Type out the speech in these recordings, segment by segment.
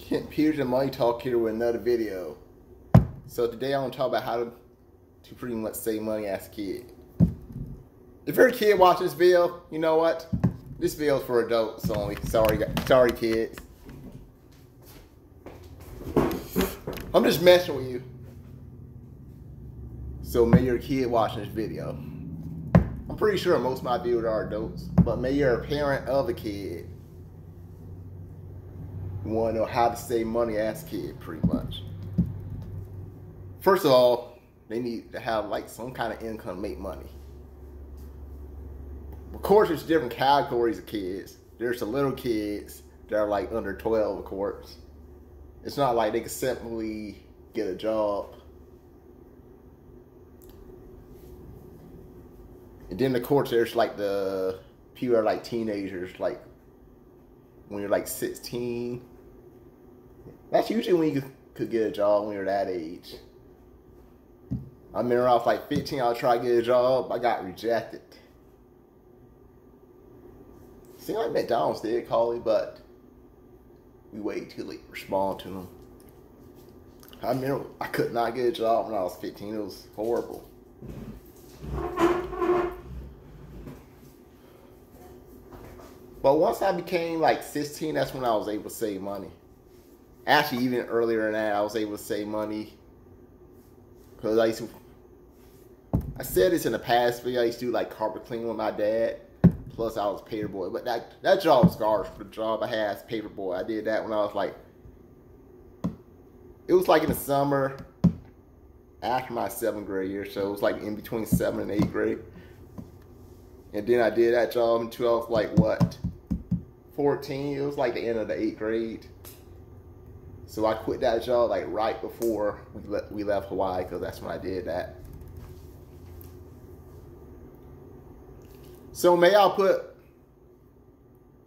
Here's the Money Talk here with another video. So today I want to talk about how to pretty much save money as a kid. If you're a kid watching this video, you know what? This video is for adults only. Sorry kids. I'm just messing with you. So maybe you're a kid watching this video. I'm pretty sure most of my viewers are adults, but maybe you're a parent of a kid. You want to know how to save money as a kid, pretty much. First of all, they need to have like some kind of income to make money. Of course, there's different categories of kids. There's the little kids that are like under 12, of course. It's not like they can simply get a job. And then, of course, there's like the people that are like teenagers, like when you're like 16. That's usually when you could get a job when you're that age. I remember I was like 15, I tried to get a job, I got rejected. Seemed like McDonald's did call me, but we waited till they respond to them. I remember I could not get a job when I was 15, it was horrible. But once I became like 16, that's when I was able to save money. Actually, even earlier than that, I was able to save money. Because I said this in the past video, I used to do like carpet cleaning with my dad. Plus I was a paper boy. But that job was garbage for the job I had as paper boy. I did that when I was like, it was like in the summer after my 7th grade year. So it was like in between 7th and 8th grade. And then I did that job until I was like, what, 14? It was like the end of the 8th grade. So I quit that job like right before we left Hawaii, because that's when I did that. So may I put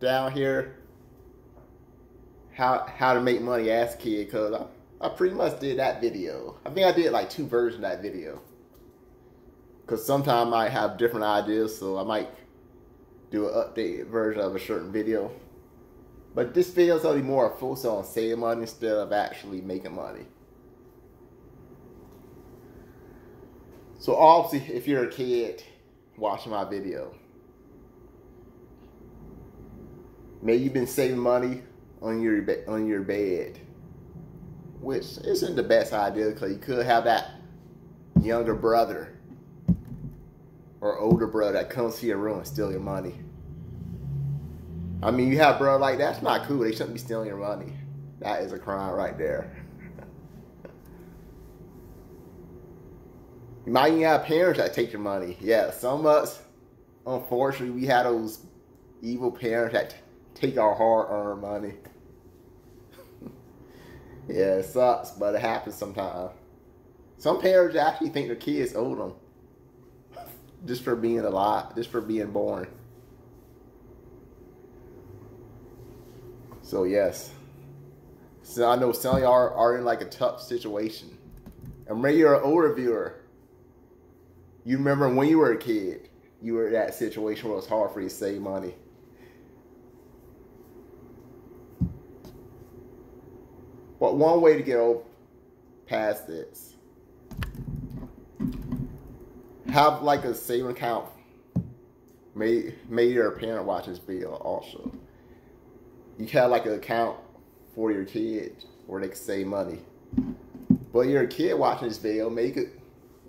down here how to make money as a kid, because I pretty much did that video. I think I did like 2 versions of that video. Because sometimes I might have different ideas, so I might do an updated version of a certain video. But this video is only more focused on saving money instead of actually making money. So obviously, if you're a kid watching my video, maybe you've been saving money on your bed, which isn't the best idea, because you could have that younger brother or older brother that comes to your room and steal your money. I mean, you have a brother like that, that's not cool. They shouldn't be stealing your money. That is a crime right there. You might even have parents that take your money. Yeah, some of us, unfortunately, we have those evil parents that take our hard-earned money. Yeah, it sucks, but it happens sometimes. Some parents actually think their kids owe them. Just for being alive, just for being born. So yes. So I know some of y'all are in like a tough situation. And maybe you're an older viewer. You remember when you were a kid, you were in that situation where it was hard for you to save money. But one way to get over past this, have like a saving account. Maybe you're a parent watching this video also. You have like an account for your kid where they can save money. But you're a kid watching this video, maybe you could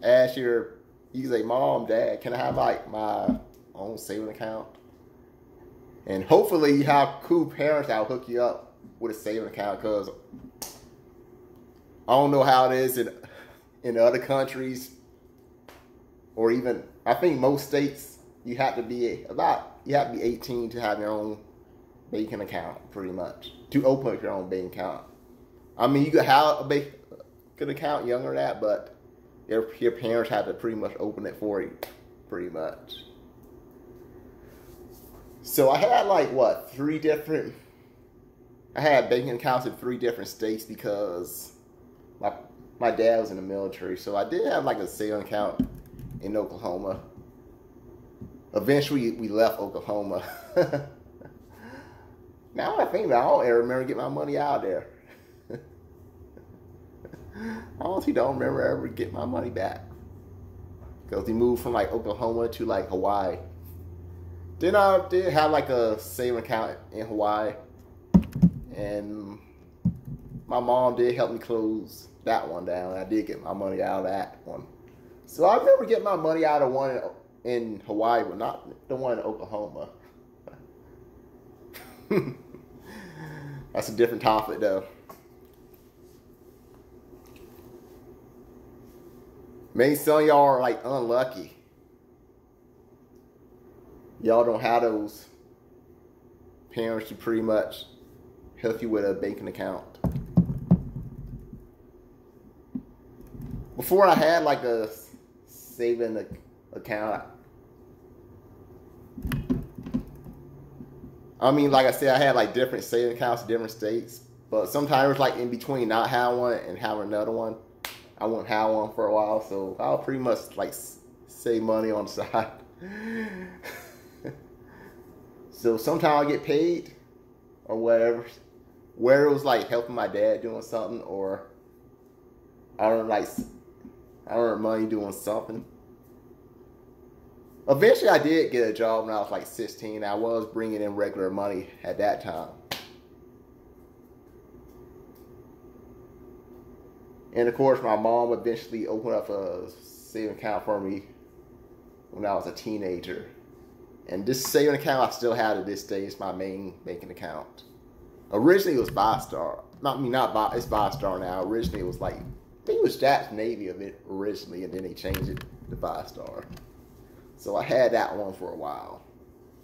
ask you can say, Mom, Dad, can I have like my own saving account? And hopefully you have cool parents that'll hook you up with a saving account, because I don't know how it is in other countries. Or even, I think most states, you have to be 18 to have your own banking account, pretty much. To open up your own bank account. I mean, you could have a good account younger than that, but your parents have to pretty much open it for you, pretty much. So I had like, what, 3 different, I had banking accounts in 3 different states, because my dad was in the military. So I did have like a saving account in Oklahoma. Eventually, we left Oklahoma. Now I think about it, I don't ever remember getting my money out of there. I honestly don't remember ever getting my money back. Because he moved from like Oklahoma to like Hawaii. Then I did have like a saving account in Hawaii. And my mom did help me close that one down. I did get my money out of that one. So I remember getting my money out of one in Hawaii, but not the one in Oklahoma. That's a different topic though. Maybe some of y'all are like unlucky. Y'all don't have those parents to pretty much help you with a banking account. Before I had like a saving account. I mean, like I said, I had like different saving accounts in different states. But sometimes like in between not having one and having another one, I wouldn't have one for a while. So I'll pretty much like save money on the side. So sometimes I get paid or whatever. Where it was like helping my dad doing something, or I earn money doing something. Eventually I did get a job when I was like 16. I was bringing in regular money at that time. And of course my mom eventually opened up a saving account for me when I was a teenager. And this saving account I still have to this day. It's my main banking account. Originally it was VyStar. It's VyStar now. Originally it was like, I think it was Jack's Navy of it originally, and then they changed it to VyStar. So I had that one for a while,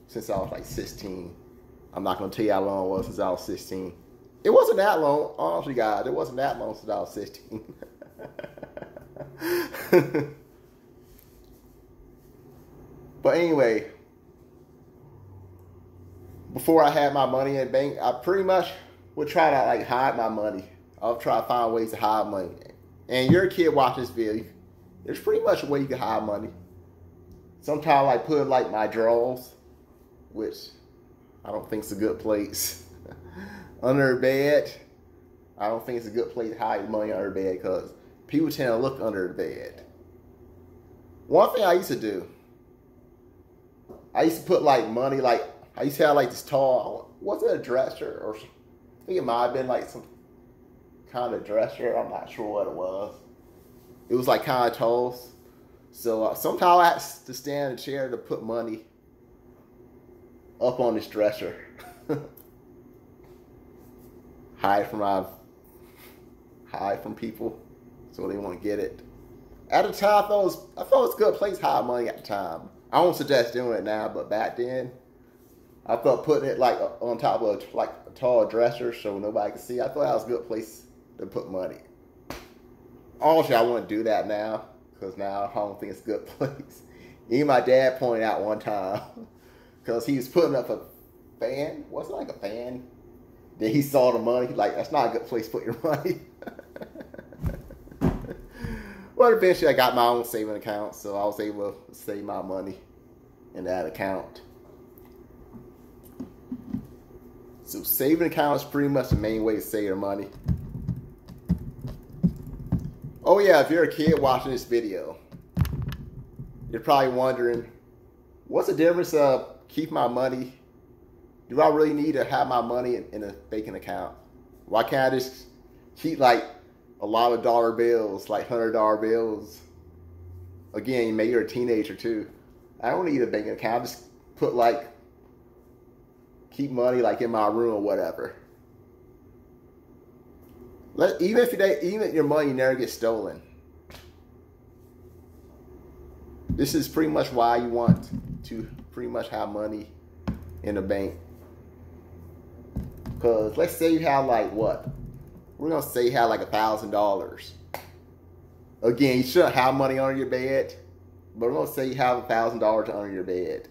since I was like 16. I'm not going to tell you how long it was since I was 16. It wasn't that long, honestly guys, it wasn't that long since I was 16. But anyway, before I had my money in the bank, I pretty much would try to like hide my money. I'll try to find ways to hide money. And you're a kid watching this video, there's pretty much a way you can hide money. Sometimes I put like my drawers, which I don't think is a good place. Under the bed, I don't think it's a good place to hide money under the bed because people tend to look under the bed. One thing I used to do, I used to put like money, like I used to have like this tall, was it a dresser? Or I think it might have been like some kind of dresser. I'm not sure what it was. It was like kind of tall. So sometimes I had to stand in a chair to put money up on this dresser. hide from people so they won't get it. At the time, I thought it was a good place to hide money at the time. I don't suggest doing it now, but back then, I thought putting it like on top of like a tall dresser so nobody could see. I thought that was a good place to put money. Honestly, I wouldn't do that now because now I don't think it's a good place. Even my dad pointed out one time because he was putting up a fan. Was it like a fan? Then he saw the money. He's like, that's not a good place to put your money. Well, eventually I got my own saving account, so I was able to save my money in that account. So saving account is pretty much the main way to save your money. Oh yeah, if you're a kid watching this video, you're probably wondering, what's the difference of keep my money? Do I really need to have my money in a banking account? Why can't I just keep like a lot of dollar bills, like $100 bills? Again, maybe you're a teenager too. I don't need a banking account. I just put like, keep money like in my room or whatever. Even if your money never gets stolen. This is pretty much why you want to pretty much have money in the bank. Because let's say you have like what? We're going to say you have like $1,000. Again, you shouldn't have money under your bed. But we're going to say you have $1,000 under your bed.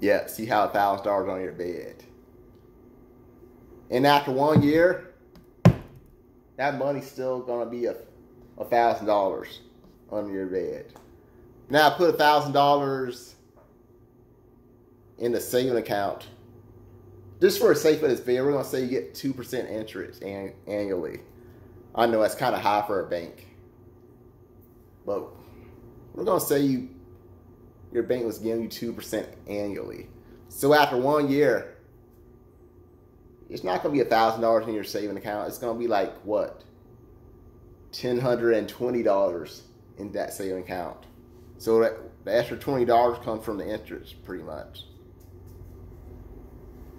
Yes, you have $1,000 on your bed. And after 1 year, that money's still going to be $1,000 under your bed. Now, I put $1,000 in the saving account. just for the sake of this video, we're gonna say you get 2% interest annually. I know that's kind of high for a bank, but we're gonna say your bank was giving you 2% annually. So after 1 year, it's not gonna be $1,000 in your saving account. It's gonna be like what, $1,020 in that saving account. So that the extra $20 comes from the interest, pretty much.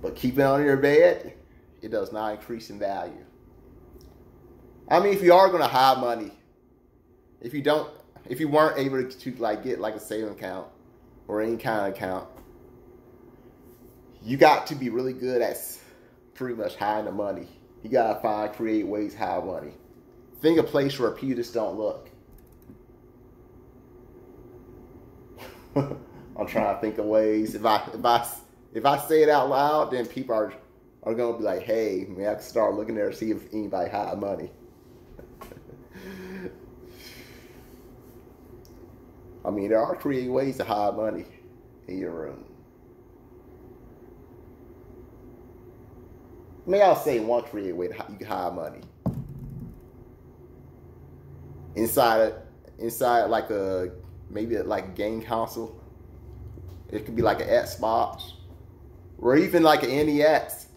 But keeping it under your bed, it does not increase in value. I mean, if you are gonna hide money, if you weren't able to like get like a saving account or any kind of account, you got to be really good at pretty much hiding the money. You gotta find creative ways to hide money. Think a place where people just don't look. I'm trying to think of ways. If I say it out loud, then people are gonna be like, hey, man, I can start looking there to see if anybody hide money. I mean, there are creative ways to hide money in your room. Maybe I'll say one creative way you can hide money. Inside like maybe like a game console. It could be like an Xbox or even like an NES.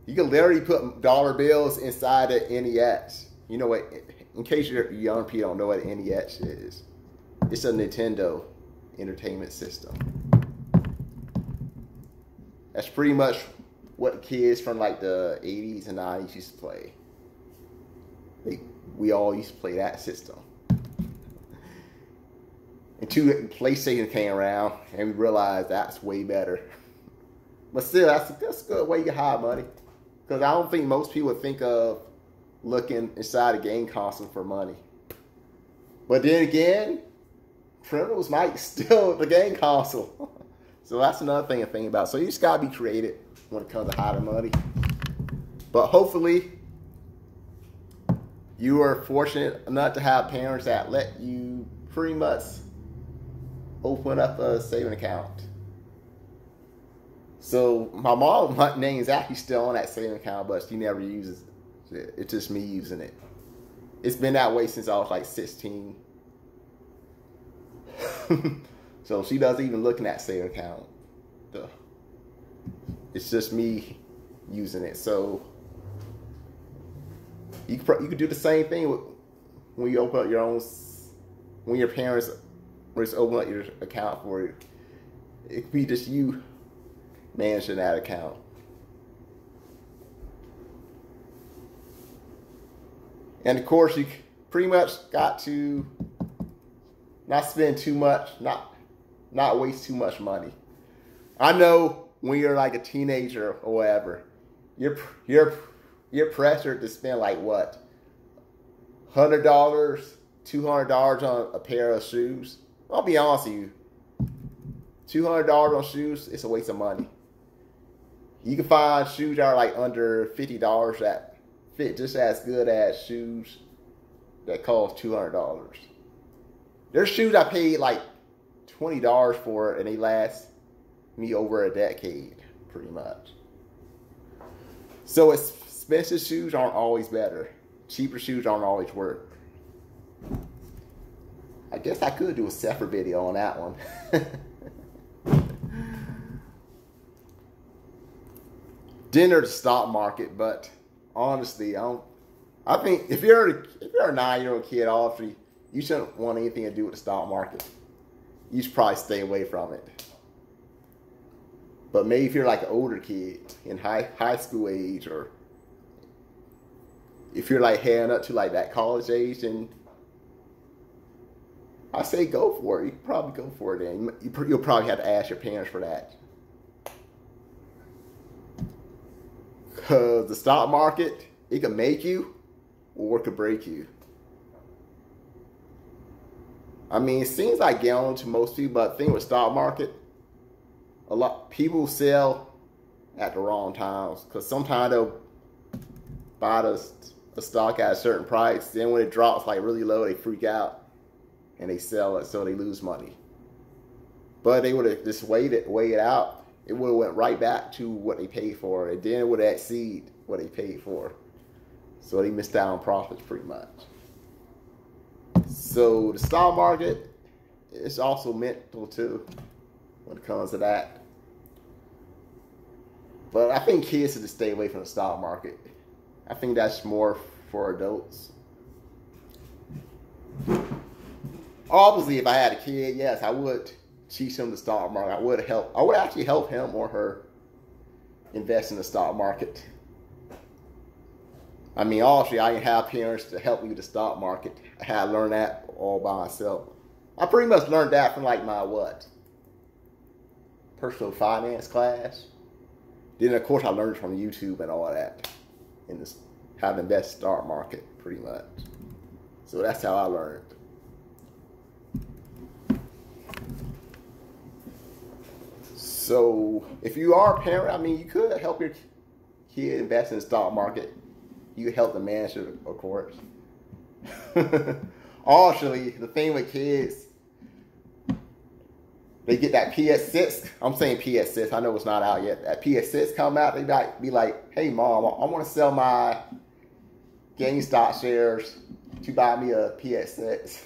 You can literally put dollar bills inside the NES. You know what? In case you're young people don't know what an NES is, it's a Nintendo Entertainment System. That's pretty much what kids from like the 80s and 90s used to play. We all used to play that system. Until PlayStation came around and we realized that's way better. But still, that's a good way to hide money. Because I don't think most people would think of looking inside a game console for money. But then again, criminals might steal the game console. So that's another thing to think about. So you just gotta be creative when it comes to hiding money. But hopefully, you are fortunate enough to have parents that let you pretty much open up a saving account. So my mom's name is actually still on that saving account, but she never uses it. It's just me using it. It's been that way since I was like 16. So she doesn't even look in that saving account. It's just me using it. So you could do the same thing when you open up your own. When your parents just open up your account for you, it could be just you managing that account. And of course, you pretty much got to not spend too much, not waste too much money. I know when you're like a teenager or whatever, you're pressured to spend like what, $100, $200 on a pair of shoes. I'll be honest with you, $200 on shoes, it's a waste of money. You can find shoes that are like under $50 that fit just as good as shoes that cost $200. There's shoes I paid like $20 for and they last me over a decade, pretty much. So expensive shoes aren't always better. Cheaper shoes aren't always work. I guess I could do a separate video on that one. Dinner the stock market, but honestly, I think if you're a 9-year-old kid, obviously, you shouldn't want anything to do with the stock market. You should probably stay away from it. But maybe if you're like an older kid in high school age, or if you're like heading up to like that college age, then I say go for it. You can probably go for it then. You'll probably have to ask your parents for that. Because the stock market, it can make you or it could break you. I mean, it seems like gambling to most people, but the thing with stock market, a lot people sell at the wrong times. Because sometimes they'll buy the stock at a certain price. Then when it drops like really low, they freak out and they sell it, so they lose money. But they would have just wait it out. it would have went right back to what they paid for, and then it would have exceeded what they paid for. So they missed out on profits pretty much. So the stock market is also mental too when it comes to that. But I think kids should just stay away from the stock market. I think that's more for adults. Obviously, if I had a kid, yes, I would teach him the stock market. I would actually help him or her invest in the stock market. I mean, obviously, I didn't have parents to help me with the stock market. I had to learn that all by myself. I pretty much learned that from like my personal finance class. Then of course I learned from YouTube and all that, and how to invest in the stock market pretty much. So that's how I learned. So if you are a parent, I mean, you could help your kid invest in the stock market. You could help the manager, of course. Actually, the thing with kids, they get that PS6. I'm saying PS6. I know it's not out yet. That PS6 come out, they might be like, "Hey, mom, I want to sell my GameStop shares to buy me a PS6."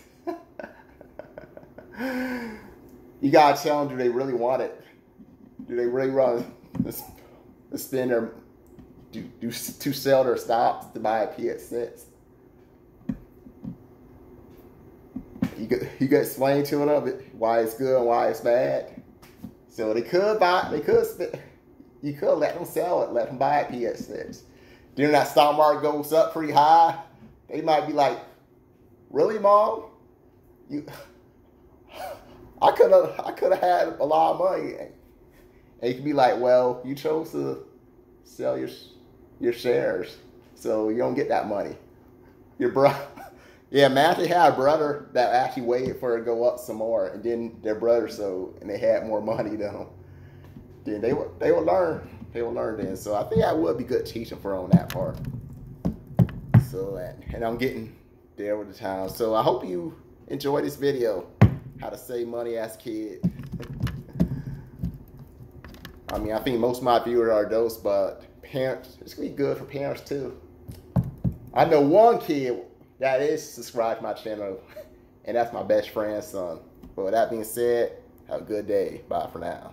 You gotta tell them, do they really want it? Do they really want to spend their to sell their stocks to buy a PS6? You could explain to them why it's good and why it's bad. So you could let them sell it, let them buy a PS6. Then that stock market goes up pretty high. They might be like, "Really, mom? I could have had a lot of money." And you could be like, "Well, you chose to sell your shares, so you don't get that money." Your brother, yeah, Matthew had a brother that actually waited for it to go up some more, and then their brother sold, and they had more money than them. Then they would learn. They will learn then. So I think that would be good teaching for on that part. So and I'm getting there with the time. So I hope you enjoy this video, how to save money as a kid. I mean, I think most of my viewers are adults, but parents, it's gonna be good for parents too. I know one kid that is subscribed to my channel, and that's my best friend's son. But with that being said, have a good day. Bye for now.